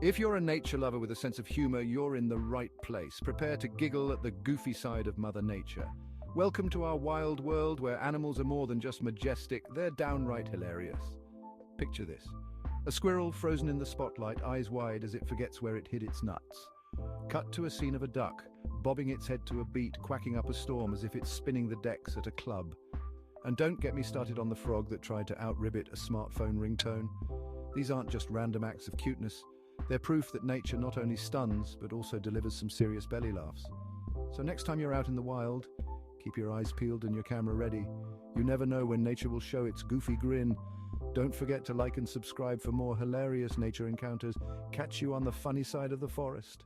If you're a nature lover with a sense of humor, you're in the right place. Prepare to giggle at the goofy side of Mother Nature. Welcome to our wild world where animals are more than just majestic, they're downright hilarious. Picture this. A squirrel frozen in the spotlight, eyes wide as it forgets where it hid its nuts. Cut to a scene of a duck, bobbing its head to a beat, quacking up a storm as if it's spinning the decks at a club. And don't get me started on the frog that tried to out-ribbit a smartphone ringtone. These aren't just random acts of cuteness. They're proof that nature not only stuns, but also delivers some serious belly laughs. So next time you're out in the wild, keep your eyes peeled and your camera ready. You never know when nature will show its goofy grin. Don't forget to like and subscribe for more hilarious nature encounters. Catch you on the funny side of the forest.